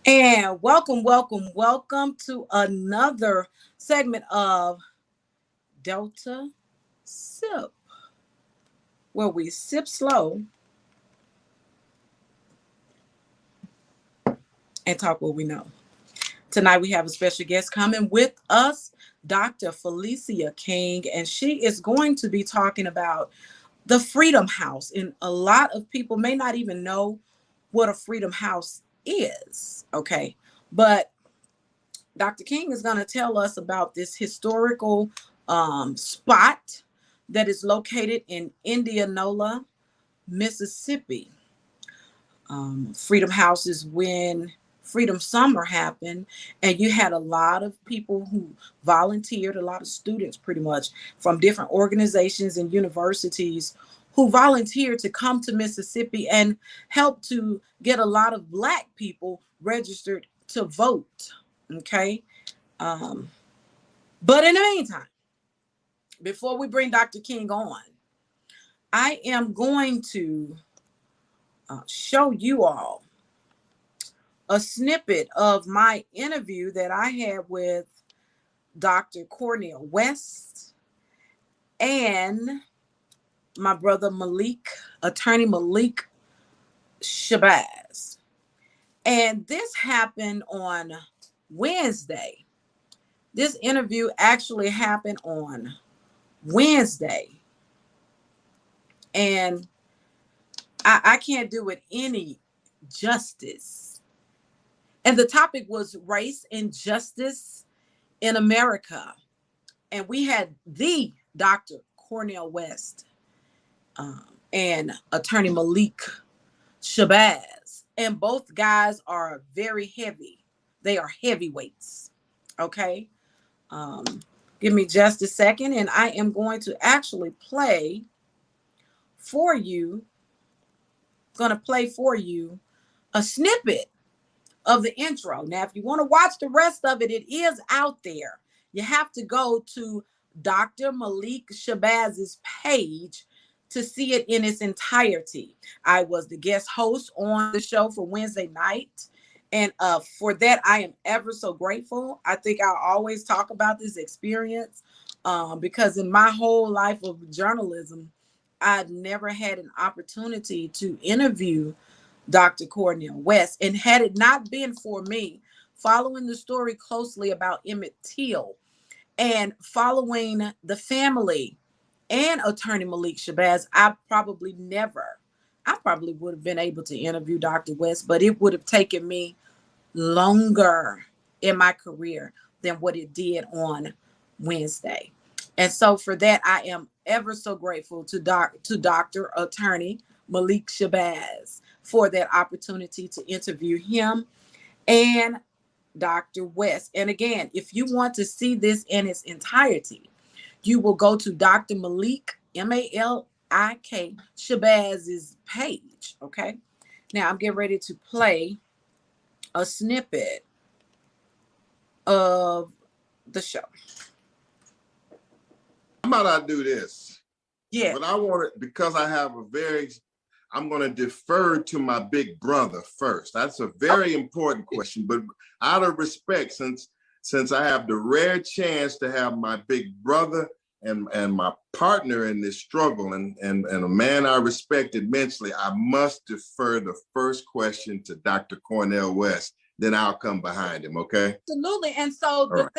And welcome to another segment of Delta Sip, where we sip slow and talk what we know. Tonight we have a special guest coming with us, Dr. Felicia King, and she is going to be talking about the Freedom House. And a lot of people may not even know what a Freedom House is, okay? But Dr. King is going to tell us about this historical spot that is located in Indianola, Mississippi. Freedom House is when Freedom Summer happened, and you had a lot of people who volunteered, a lot of students pretty much from different organizations and universities who volunteered to come to Mississippi and help to get a lot of Black people registered to vote. Okay. But in the meantime, before we bring Dr. King on, I am going to show you all a snippet of my interview that I had with Dr. Cornel West and my brother Malik, attorney Malik Shabazz. And this happened on Wednesday. This interview actually happened on Wednesday. And I can't do it any justice. And the topic was race and justice in America. And we had the Dr. Cornel West and attorney Malik Shabazz. And both guys are very heavy. They are heavyweights. Okay. Give me just a second, and I am going to actually play for you a snippet of the intro. Now, if you want to watch the rest of it, it is out there. You have to go to Dr. Malik Shabazz's page to see it in its entirety. I was the guest host on the show for Wednesday night. And for that, I am ever so grateful. I think I'll always talk about this experience because in my whole life of journalism, I've never had an opportunity to interview Dr. Cornel West. And had it not been for me following the story closely about Emmett Till and following the family and attorney Malik Shabazz, I probably would have been able to interview Dr. West, but it would have taken me longer in my career than what it did on Wednesday. And so for that, I am ever so grateful to Dr. Attorney Malik Shabazz for that opportunity to interview him and Dr. West. And again, if you want to see this in its entirety, you will go to Dr. Malik, M-A-L-I-K, Shabazz's page. Okay. Now I'm getting ready to play a snippet of the show. How about I do this? Yeah. But I want it because I'm going to defer to my big brother first. That's a very important question, but out of respect, since I have the rare chance to have my big brother and my partner in this struggle and a man I respect immensely, I must defer the first question to Dr. Cornel West. Then I'll come behind him, okay? Absolutely. And so the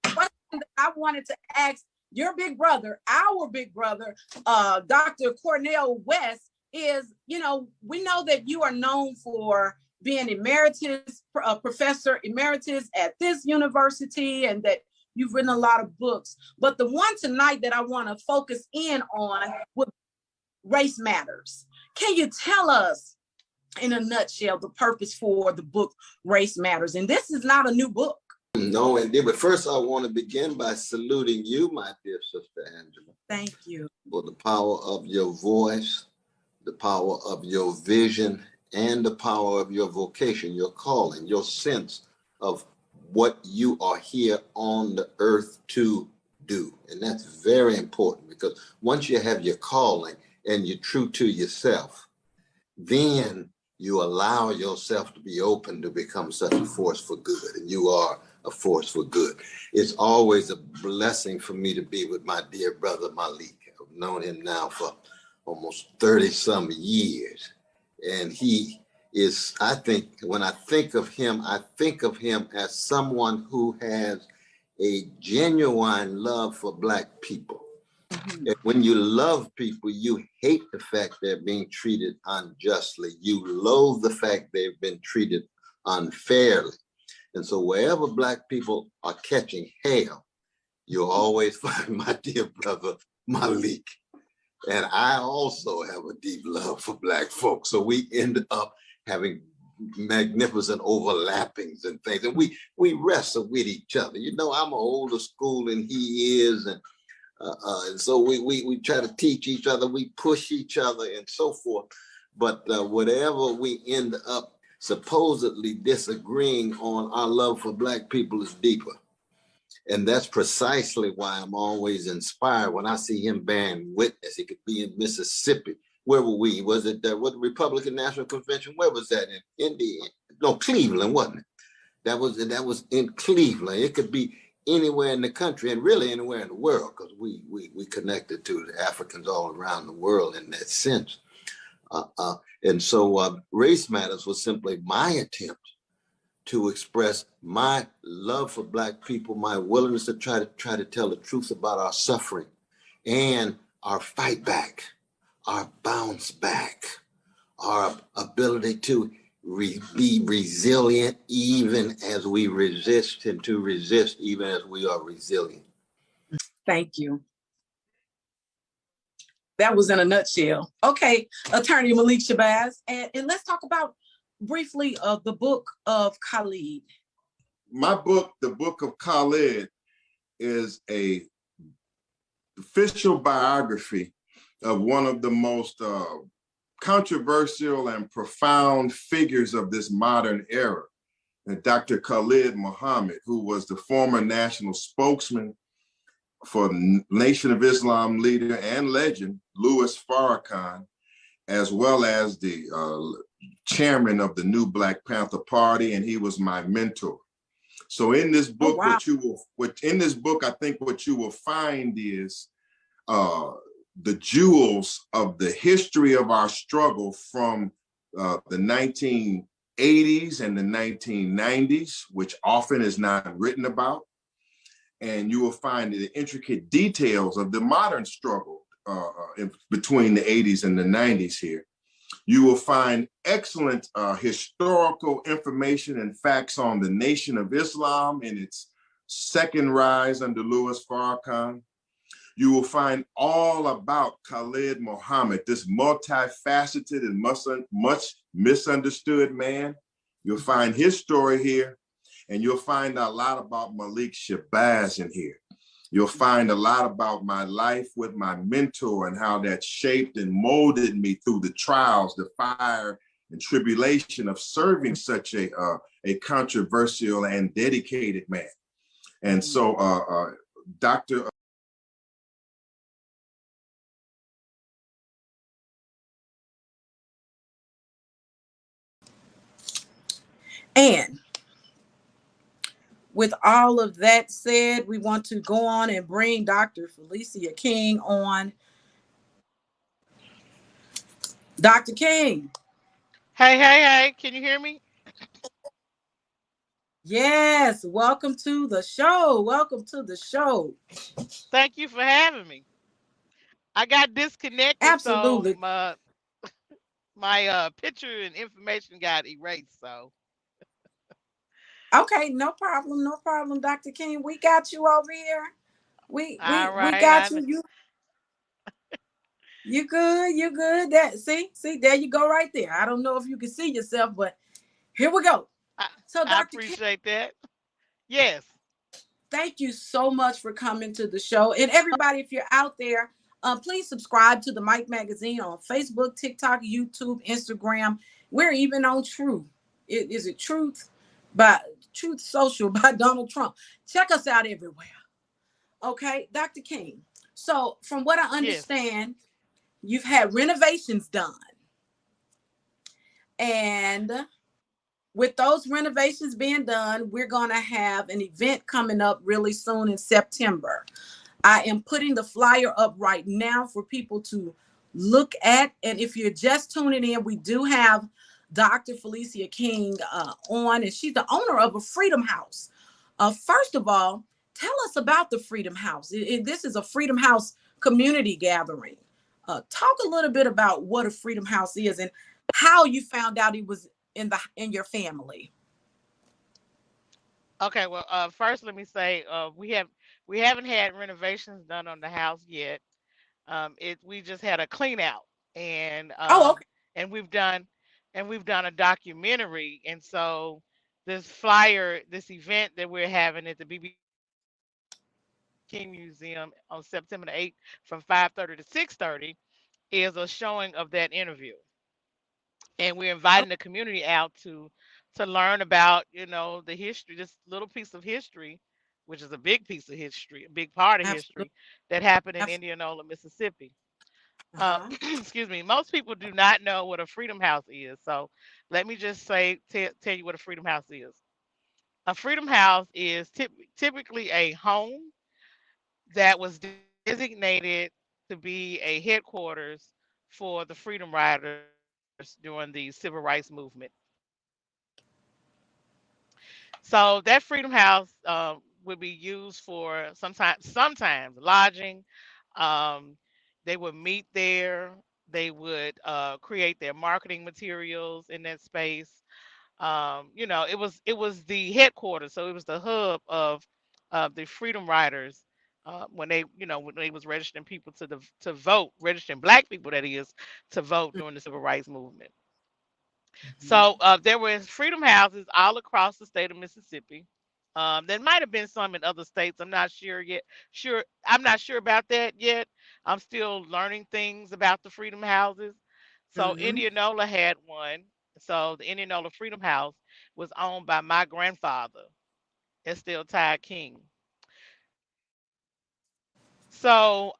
question that I wanted to ask your big brother, our big brother, Dr. Cornel West, is, we know that you are known for being emeritus, professor emeritus at this university, and that you've written a lot of books. But the one tonight that I want to focus in on with Race Matters. Can you tell us in a nutshell the purpose for the book Race Matters? And this is not a new book. No, indeed. But first, I want to begin by saluting you, my dear Sister Angela. Thank you. For the power of your voice, the power of your vision, and the power of your vocation, your calling, your sense of what you are here on the earth to do. And that's very important, because once you have your calling and you're true to yourself, then you allow yourself to be open to become such a force for good, and you are a force for good. It's always a blessing for me to be with my dear brother Malik. I've known him now for almost 30 some years, and he is, I think, when I think of him as someone who has a genuine love for Black people. And when you love people, you hate the fact they're being treated unjustly. You loathe the fact they've been treated unfairly. And so wherever Black people are catching hell, you'll always find my dear brother Malik. And I also have a deep love for Black folks. So we end up having magnificent overlappings and things. And we wrestle with each other. You know, I'm older school than he is. And so we try to teach each other, we push each other and so forth. But whatever we end up supposedly disagreeing on, our love for Black people is deeper. And that's precisely why I'm always inspired when I see him bearing witness. He could be in Mississippi. Where were we? Was it what Republican National Convention? Where was that? In Indiana? No, Cleveland, wasn't it? That was in Cleveland. It could be anywhere in the country and really anywhere in the world, because we connected to the Africans all around the world in that sense. And so Race Matters was simply my attempt to express my love for Black people, my willingness to try to tell the truth about our suffering and our fight back, our bounce back, our ability to be resilient even as we resist, and to resist even as we are resilient. Thank you. That was in a nutshell. Okay, Attorney Malik Shabazz, and let's talk about briefly the Book of Khalid. My book, the Book of Khalid, is a official biography of one of the most controversial and profound figures of this modern era, Dr. Khalid Muhammad, who was the former national spokesman for Nation of Islam leader and legend, Louis Farrakhan, as well as the chairman of the new Black Panther Party, and he was my mentor. So in this book, I think what you will find is the jewels of the history of our struggle from the 1980s and the 1990s, which often is not written about. And you will find the intricate details of the modern struggle between the 80s and the 90s here. You will find excellent historical information and facts on the Nation of Islam and its second rise under Louis Farrakhan. You will find all about Khalid Muhammad, this multifaceted and much misunderstood man. You'll find his story here, and you'll find a lot about Malik Shabazz in here. You'll find a lot about my life with my mentor and how that shaped and molded me through the trials, the fire and tribulation of serving such a controversial and dedicated man. And so Dr. And with all of that said, we want to go on and bring Dr. Felicia King on. Dr. King. Hey, can you hear me? Yes, welcome to the show. Welcome to the show. Thank you for having me. I got disconnected, so Absolutely. my picture and information got erased. So Okay, no problem, Dr. King. We got you over here. We all got right, you. You good. That see, there you go right there. I don't know if you can see yourself, but here we go. I, So I Dr. King, appreciate that. Yes. thank you so much for coming to the show. And everybody, if you're out there, please subscribe to the Mike Magazine on Facebook, TikTok, YouTube, Instagram. We're even on Truth. Is it Truth? By Truth Social by Donald Trump. Check us out everywhere. Okay, Dr. King. So from what I Yes. understand, you've had renovations done. And with those renovations being done, we're going to have an event coming up really soon in September. I am putting the flyer up right now for people to look at. And if you're just tuning in, we do have Dr. Felicia King on, and she's the owner of a Freedom House. First of all, tell us about the Freedom House. This is a Freedom House community gathering. Talk a little bit about what a Freedom House is and how you found out it was in your family. Okay, well, first let me say we haven't had renovations done on the house yet. We just had a clean out, and Oh, um, and we've done a documentary, and so this event that we're having at the BB King Museum on September the 8th from 5:30 to 6:30 is a showing of that interview, and we're okay. inviting the community out to learn about the history, this little piece of history, which is a big piece of history, a big part of Absolutely. history that happened in Absolutely. Indianola, Mississippi. Uh-huh. Excuse me. Most people do not know what a freedom house is, so let me just tell you what a freedom house is. A freedom house is typically a home that was designated to be a headquarters for the freedom riders during the civil rights movement. So that freedom house would be used for sometimes lodging. Um, they would meet there. They would create their marketing materials in that space. It was the headquarters, so it was the hub of the freedom riders when they was registering people to vote, registering black people, that is, to vote during the civil rights movement. So there were freedom houses all across the state of Mississippi. There might have been some in other states. I'm not sure yet. I'm not sure about that yet. I'm still learning things about the freedom houses. So Mm-hmm. Indianola had one. So the Indianola Freedom House was owned by my grandfather, Estelle Ty King. So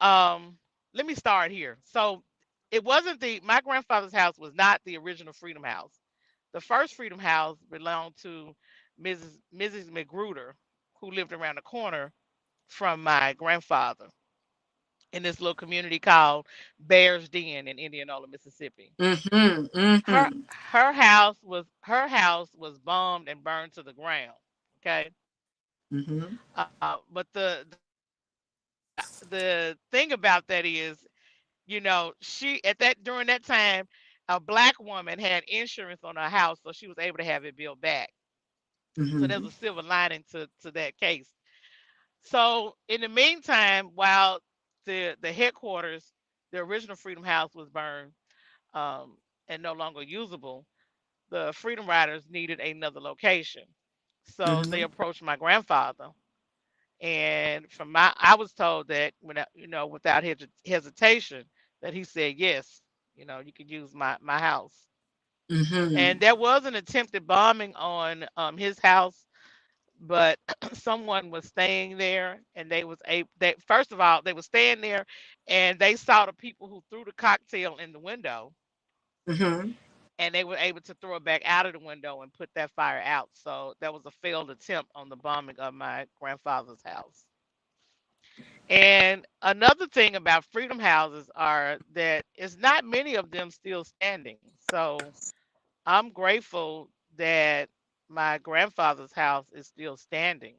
let me start here. So it wasn't the my grandfather's house was not the original Freedom House. The first Freedom House belonged to Mrs. McGruder, who lived around the corner from my grandfather in this little community called Bears Den in Indianola, Mississippi. Mm-hmm. Her Mm-hmm. her house was bombed and burned to the ground. Okay. Mm-hmm. But the thing about that is, she at that during that time, a black woman had insurance on her house, so she was able to have it built back. So there's Mm-hmm. a silver lining to that case. So in the meantime, while the headquarters, the original Freedom House, was burned um, and no longer usable, the Freedom Riders needed another location. So they Mm-hmm. approached my grandfather, and I was told that without hesitation, that he said yes, you could use my house. Mm-hmm. And there was an attempted bombing on his house, but someone was staying there, and they first of all, they were staying there, and they saw the people who threw the cocktail in the window, Mm-hmm. and they were able to throw it back out of the window and put that fire out. So that was a failed attempt on the bombing of my grandfather's house. And another thing about freedom houses are that it's not many of them still standing. So I'm grateful that my grandfather's house is still standing,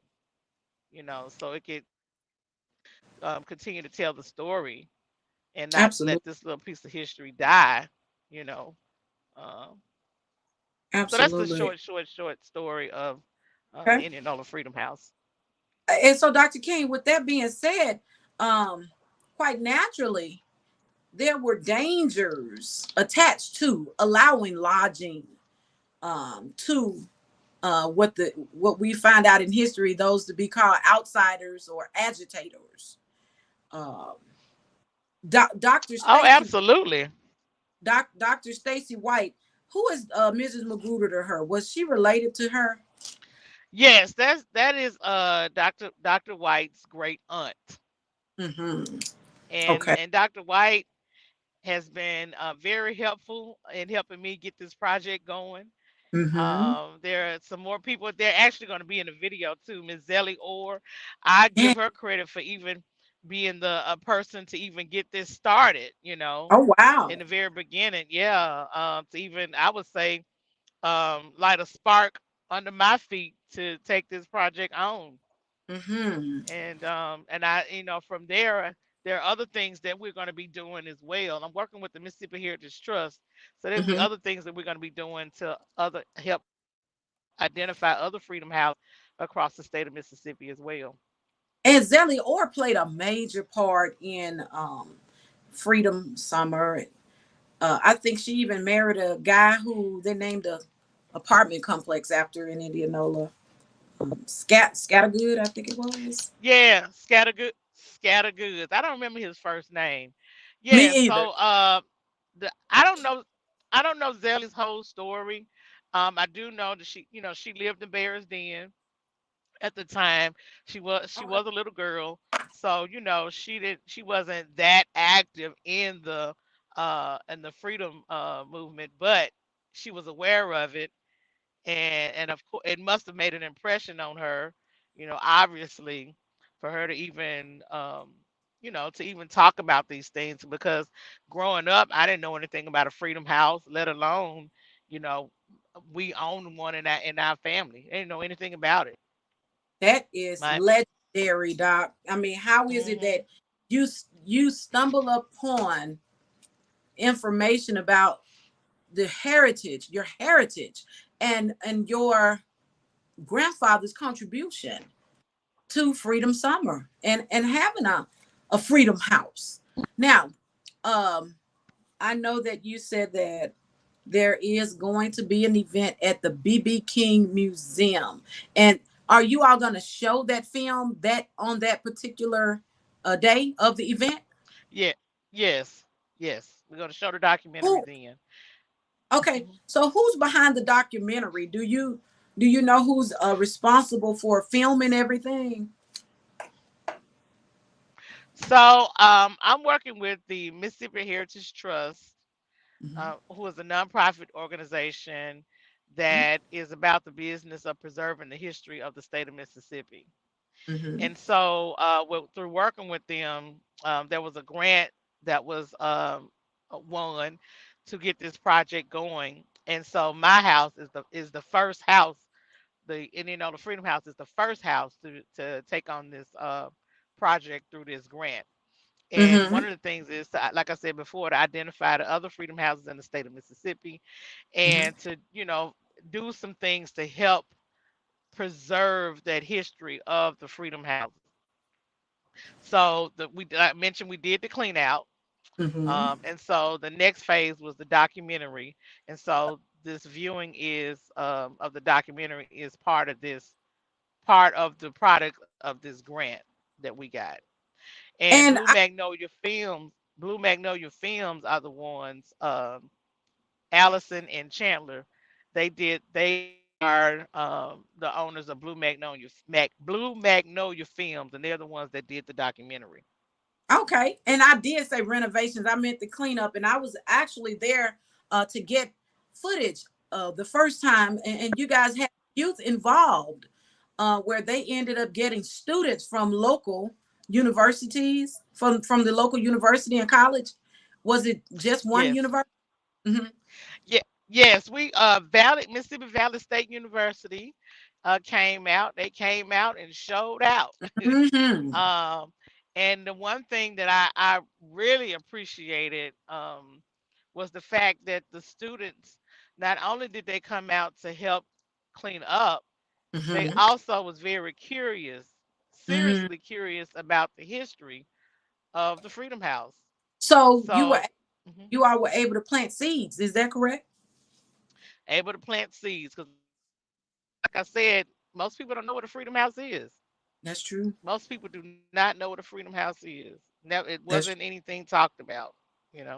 so it could continue to tell the story and not let Absolutely. this little piece of history die, you know. Um, so that's the Absolutely. short story of the Okay. Indianola Freedom House. And so, Dr. King, with that being said, um, quite naturally, there were dangers attached to allowing lodging to what we find out in history, those to be called outsiders or agitators. Um, Dr. Oh, Stacy, absolutely. Dr. Stacy White, who is Mrs. Magruder to her? Was she related to her? Yes, that is Dr. White's great aunt. Mm-hmm. And Okay. and Dr. White, has been very helpful in helping me get this project going. Mm-hmm. There are some more people. They're actually going to be in the video too. Miss Zelly Orr, I Yeah. give her credit for even being the person to even get this started. Oh wow. In the very beginning, yeah. To even I would say light a spark under my feet to take this project on. Mm-hmm. And I, from there are other things that we're going to be doing as well. I'm working with the Mississippi Heritage Trust, so there'll be Mm-hmm. other things that we're going to be doing to other help identify other freedom houses across the state of Mississippi as well. And Zelly Orr played a major part in Freedom Summer. I think she even married a guy who they named a apartment complex after in Indianola. Scattergood, I think it was. Yeah, Scattergoods. I don't remember his first name. Me Yeah, either. so I don't know Zelly's whole story. I do know that she lived in Bears Den at the time. Okay. She was a little girl, so she wasn't that active in the freedom movement, but she was aware of it, and of course it must have made an impression on her, obviously, for her to even to even talk about these things, because growing up I didn't know anything about a freedom house, let alone, you know we owned one in our family. I didn't know anything about it. That is My legendary, Doc. I mean, how is it hmm that you you stumble upon information about the heritage, your heritage, and your grandfather's contribution to Freedom Summer and having a Freedom House? Now, um, I know that you said that there is going to be an event at the BB King Museum. And are you all going to show that film that on that particular day of the event? Yeah, yes, yes. We're gonna show the documentary Who? then. Okay, Mhm. so who's behind the documentary? Do you know who's responsible for filming everything? So I'm working with the Mississippi Heritage Trust, Mm-hmm. who is a nonprofit organization that is about the business of preserving the history of the state of Mississippi. Mm-hmm. And so, through working with them, there was a grant that was won to get this project going. And so, my house is the first house. The Freedom House is the first house to take on this project through this grant. And Mm-hmm. one of the things is, like I said before, to identify the other freedom houses in the state of Mississippi, Mm-hmm. and to do some things to help preserve that history of the freedom houses. So I mentioned we did the clean out, Mm-hmm. and so the next phase was the documentary, and so this viewing is of the documentary is part of the product of this grant that we got. And And Blue Magnolia Films are the ones, Allison and Chandler. They are the owners of Blue Magnolia Films, and they're the ones that did the documentary. okay, and I did say renovations. I meant the cleanup, and I was actually there to get footage the first time, and you guys had youth involved, where they ended up getting students from local universities, from the local university and college. Was it just one Yes. university? Mm-hmm. Yeah, yes, we Valley Mississippi Valley State University came out. They came out and showed out. Mm-hmm. um, and the one thing that I really appreciated was the fact that the students, not only did they come out to help clean up, they Mm-hmm. also was very curious, Mm-hmm. seriously curious about the history of the Freedom House. So So, mhm, you all were able to plant seeds. Is that correct? able to plant seeds, because like I said, most people don't know what a Freedom House is. That's true. Most people do not know what a Freedom House is. Never, it wasn't That's anything talked about. You know,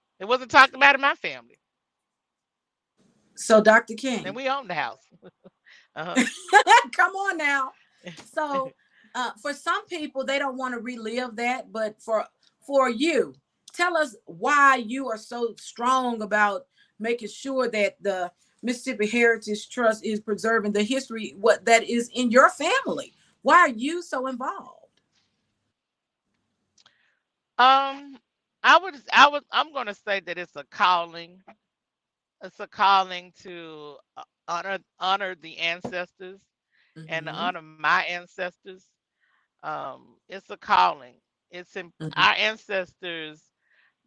it wasn't talked about in my family, so, Dr. and King. we owned the house. Uh-huh. Come on now. So, for some people, they don't want to relive that, but for you, tell us why you are so strong about making sure that the Mississippi Heritage Trust is preserving the history what that is in your family. Why are you so involved? Um, I'm gonna say that it's a calling. It's a calling to honor the ancestors and to Mm-hmm. honor my ancestors. It's a calling. Mm-hmm. Our ancestors,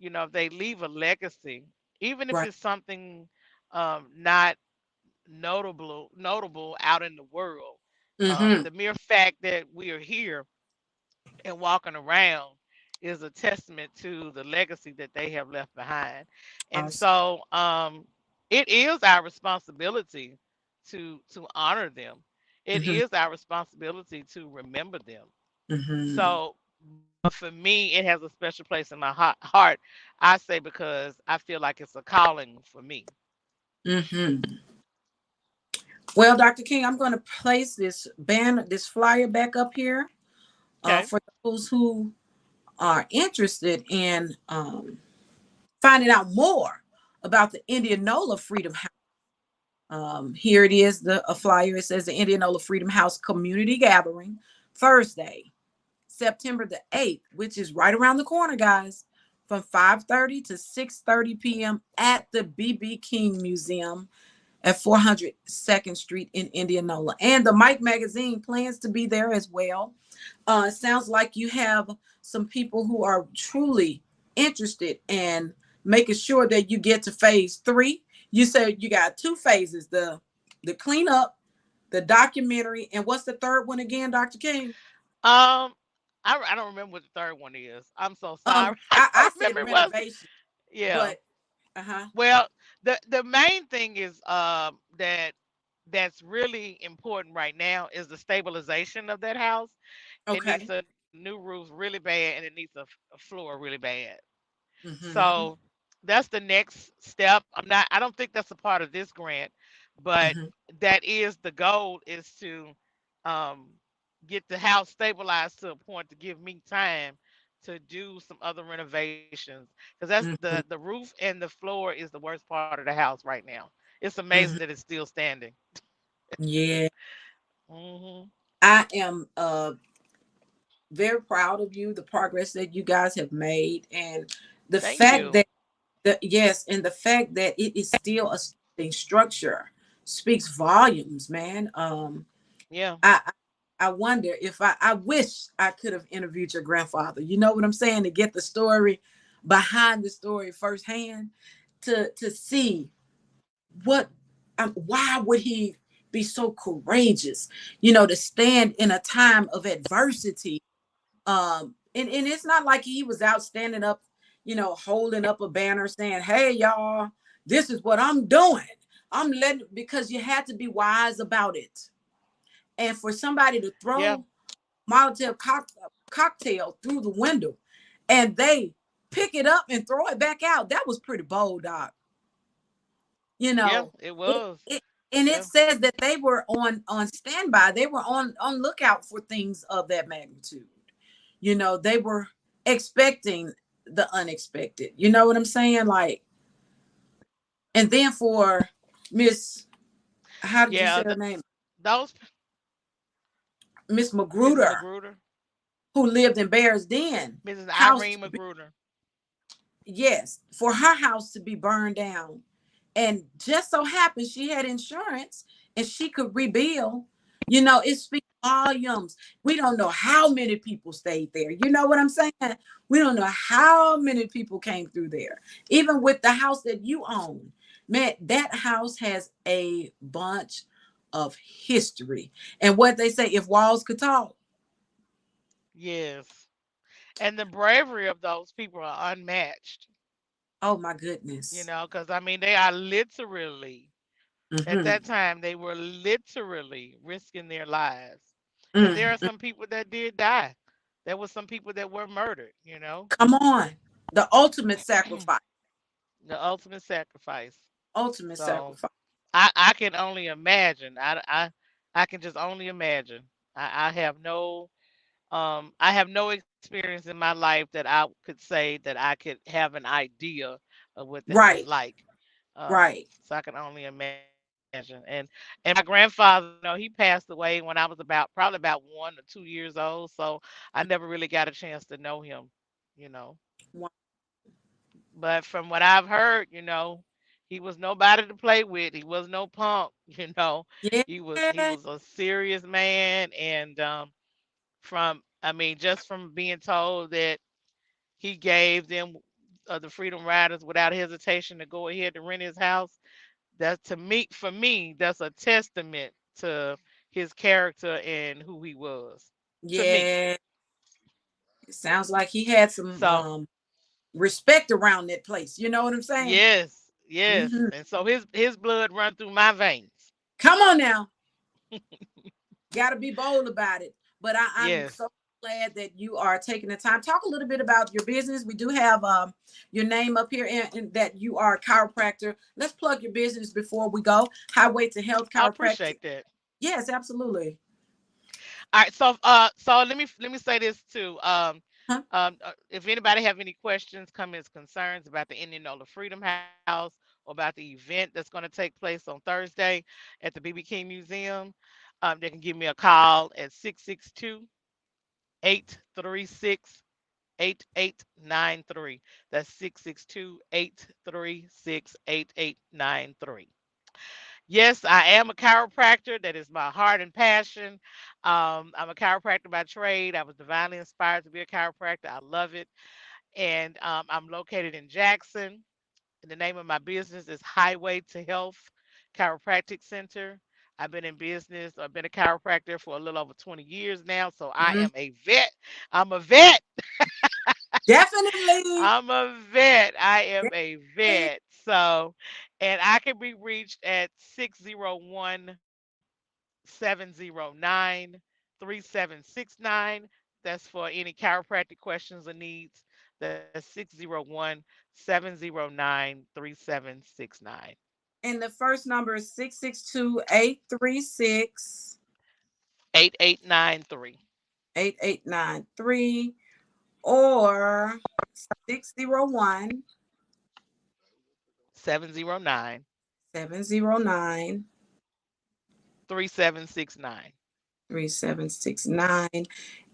if they leave a legacy, even if Right. it's something not notable out in the world. Mm-hmm. The mere fact that we are here and walking around is a testament to the legacy that they have left behind. And Awesome. so it is our responsibility to honor them. It Mm-hmm. is our responsibility to remember them. Mm-hmm. So, but for me, it has a special place in my heart. I say because I feel like it's a calling for me. Mm-hmm. Well, Dr. King, I'm going to place this banner, this flyer back up here Okay. for those who are interested in finding out more about the Indianola Freedom House. Here it is, the a flyer. It says the Indianola Freedom House Community Gathering, Thursday, September the 8th, which is right around the corner, guys, from 5:30 to 6:30 p.m. at the B.B. King Museum at 400 2nd Street in Indianola. And the Mike Magazine plans to be there as well. It sounds like you have some people who are truly interested in making sure that you get to phase three. You said you got two phases: the cleanup, the documentary, and what's the third one again, Dr. King? Um, I don't remember what the third one is. I'm so sorry. I I don't remember said it was. renovation, Yeah. but uh-huh. Well, the main thing is that's really important right now is the stabilization of that house. It needs Okay. a new roof really bad, and it needs a floor really bad. Mm-hmm. So that's the next step. I don't think that's a part of this grant, but Mm-hmm. that is the goal is to um, get the house stabilized to a point to give me time to do some other renovations because that's the Mm-hmm. roof and the floor is the worst part of the house right now. It's amazing Mm-hmm. that it's still standing. Yeah. Hmm. I am very proud of you, the progress that you guys have made, and the Thank fact you. that yes, and the fact that it is still a standing structure speaks volumes, man. Yeah. I I wonder if I wish I could have interviewed your grandfather. You know what I'm saying? To get the story behind the story firsthand, to see what why would he be so courageous, to stand in a time of adversity, and it's not like he was out standing up, holding up a banner saying, "Hey y'all, this is what I'm doing. I'm letting," because you had to be wise about it. And for somebody to Yeah. throw cocktail through the window and they pick it up and throw it back out, that was pretty bold, Doc. You Yeah. know, It it, was. it and it Yeah. says that they were on standby. They were on lookout for things of that magnitude. They were expecting the unexpected. You know what I'm saying? Like, and then for Miss, how did you Yeah. say her name? Those Miss Mrs. Magruder, Magruder, who lived in Bears Den, Mrs. house to Irene be, Magruder. yes, for her house to be burned down. And just so happened she had insurance and she could rebuild. It speaks volumes. We don't know how many people stayed there. You know what I'm saying? We don't know how many people came through there. Even with the house that you own, man, that house has a bunch of history. And what they say, if walls could talk, Yes. And the bravery of those people are unmatched, oh my goodness. because I mean, they are literally, at Mm-hmm. that time, they were literally risking their lives. And there are Mm-hmm. some people that did die. There were some people that were murdered. Come on. The ultimate sacrifice. The ultimate sacrifice. Ultimate So sacrifice. I can only imagine. I can just only imagine. I have no. I have no experience in my life that I could say that I could have an idea of what that was Right, like. right. So I can only imagine. And my grandfather, he passed away when I was probably about 1 or 2 years old. So I never really got a chance to know him, you know. Wow. But from what I've heard, he was nobody to play with. He was no punk, Yeah. He was a serious man. And from I mean, just from being told that he gave them the Freedom Riders without hesitation to go ahead to rent his house. That to me, for me, that's a testament to his character and who he was. To me. Yeah. It sounds like he had some So respect around that place. You know what I'm saying? yes, yes. Hmm. And so his blood run through my veins. Come on now. Got to be bold about it. But I'm Yes. so glad that you are taking the time. Talk a little bit about your business. We do have your name up here, and that you are a chiropractor. Let's plug your business before we go. Highway to Health I Chiropractic. appreciate that. Yes, absolutely. All right, so let me say this too. Huh? If anybody have any questions, comments, concerns about the Indianola Freedom House or about the event that's going to take place on Thursday at the BB King Museum, they can give me a call at 662-836 8893. That's 662-836-8893. Yes, I am a chiropractor. That is my heart and passion. I'm a chiropractor by trade. I was divinely inspired to be a chiropractor. I love it. And I'm located in Jackson. And the name of my business is Highway to Health Chiropractic Center. I've been in business, I've been a chiropractor for a little over 20 years now. So I Mhm. am a vet. I'm a vet. Definitely. I'm a vet. I am a vet. So, and I can be reached at 601-709-3769. That's for any chiropractic questions or needs. That's 601-709-3769. And the first number is 662-836 8893. 8893 or 601 709 709 3769. 3769.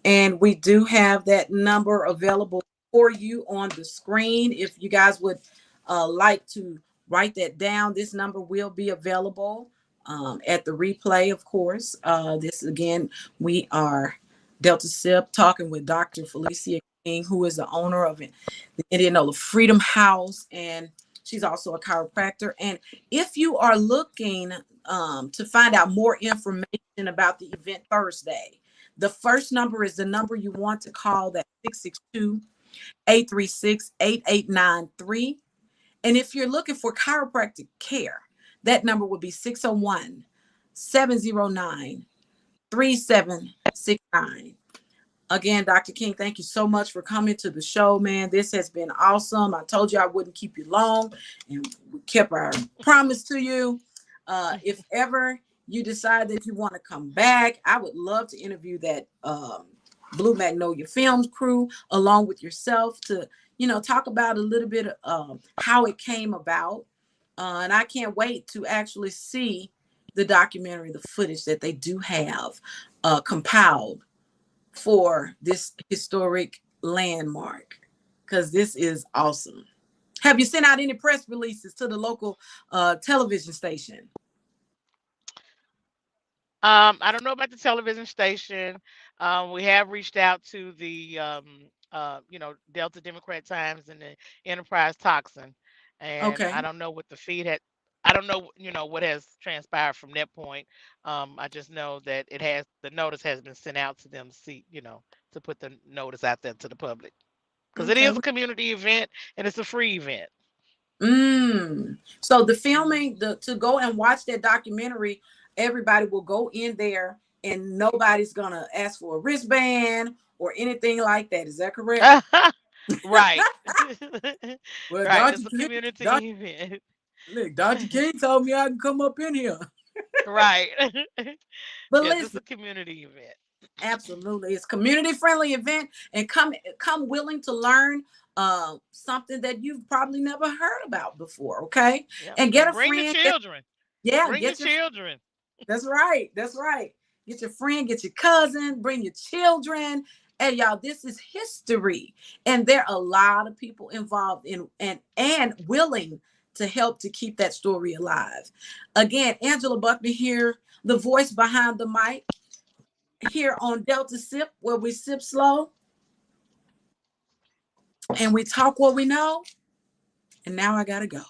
And we do have that number available for you on the screen. If you guys would like to write that down, this number will be available at the replay, of course. This again, we are Delta Sip talking with Dr. Felicia King, who is the owner of the Indianola Freedom House, and she's also a chiropractor. And if you are looking to find out more information about the event Thursday, the first number is the number you want to call, that 662-836-8893. And if you're looking for chiropractic care, that number would be 601-709-3769. Again, Dr. King, thank you so much for coming to the show, man. This has been awesome. I told you I wouldn't keep you long, and we kept our promise to you. If ever you decide that you want to come back, I would love to interview that Blue Magnolia Films crew along with yourself to, talk about a little bit of how it came about. And I can't wait to actually see the documentary, the footage that they do have compiled for this historic landmark, because this is awesome. Have you sent out any press releases to the local television station? I don't know about the television station. We have reached out to the Delta Democrat Times and the Enterprise Toxin, and Okay. I don't know what the feed had. I don't know, what has transpired from that point. I just know that the notice has been sent out to them, see, to put the notice out there to the public because it Okay. is a community event and it's a free event. So the Mhm. filming, to go and watch that documentary, everybody will go in there and nobody's gonna ask for a wristband or anything like that. Is that correct? Right. Well, Right. Dr. It's a King, Dr. community event. Look, Dr. King told me I can come up in here. Right. But Yes, it's listen, a community event. absolutely, it's community friendly event, and come willing to learn something that you've probably never heard about before. Okay, Yep. and get And a bring the friend. children. Yeah, Bring the get your. children. That's right. That's right. Get your friend, get your cousin, bring your children. And y'all, this is history. And there are a lot of people involved in and willing to help to keep that story alive. Again, Angela Buckner here, the voice behind the mic, here on Delta Sip, where we sip slow and we talk what we know. And now I gotta go.